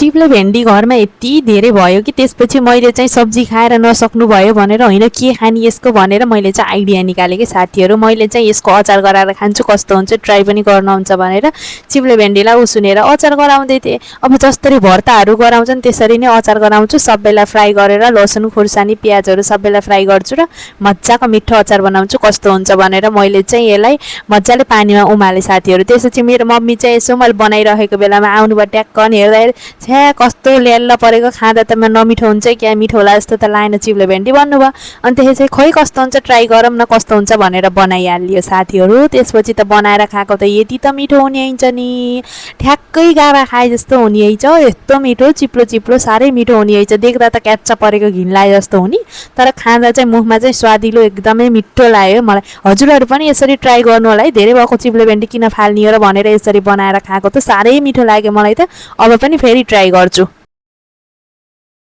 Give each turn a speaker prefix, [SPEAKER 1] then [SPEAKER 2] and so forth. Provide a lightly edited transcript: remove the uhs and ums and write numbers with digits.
[SPEAKER 1] चिप्ले भेन्डी घरमा यति धेरै भयो कि त्यसपछि मैले चाहिँ सब्जी खाएर नसक्नु भयो भनेर होइन के खाने यसको भनेर मैले चाहिँ आइडिया निकालेँ कि साथीहरू मैले चाहिँ यसको अचार गराएर खान्छु कस्तो हुन्छ ट्राई पनि गर्नुहुन्छ भनेर चिप्ले भेन्डीलाई उसिनेर अचार गराउँदै थिएँ। अब जसरी भर्ताहरू गराउँछन् त्यसरी नै अचार गराउँछु। सबैलाई फ्राई गरेर लसुन खुर्सानी प्याजहरू सबैलाई फ्राई गर्छु र मजाको मिठो अचार बनाउँछु कस्तो हुन्छ भनेर मैले चाहिँ यसलाई मजाले पानीमा उमाले साथीहरू। त्यसपछि मेरो मम्मी चाहिँ यसो मैले बनाइरहेको बेलामा आउनुभयो ट्याक्क अनि हेर्दा छ्या कस्तो ल्याल्ल परेको खाँदा त नमिठो हुन्छ क्या मिठो होला जस्तो त लागेन चिप्ले भेन्डी भन्नुभयो। अनि त्यसपछि खोइ कस्तो हुन्छ ट्राई गरौँ न कस्तो हुन्छ भनेर बनाइहालियो साथीहरू। त्यसपछि त बनाएर खाएको त यति त मिठो हुने हुन्छ नि ठ्याक्कै गाभा खाए जस्तो हुने हैछ। यस्तो मिठो चिप्लो चिप्लो साह्रै मिठो हुने हैछ। देख्दा त क्याच्च परेको घिन लागे जस्तो हुने तर खाँदा चाहिँ मुखमा चाहिँ स्वादिलो एकदमै मिठो लाग्यो मलाई। हजुरहरू पनि यसरी ट्राई गर्नु होला है। धेरै भएको चिप्ले भेन्डी किन फाल्ने हो र भनेर यसरी बनाएर खाएको त साह्रै मिठो लाग्यो मलाई त। अब पनि फेरि ट्राई गर्छु।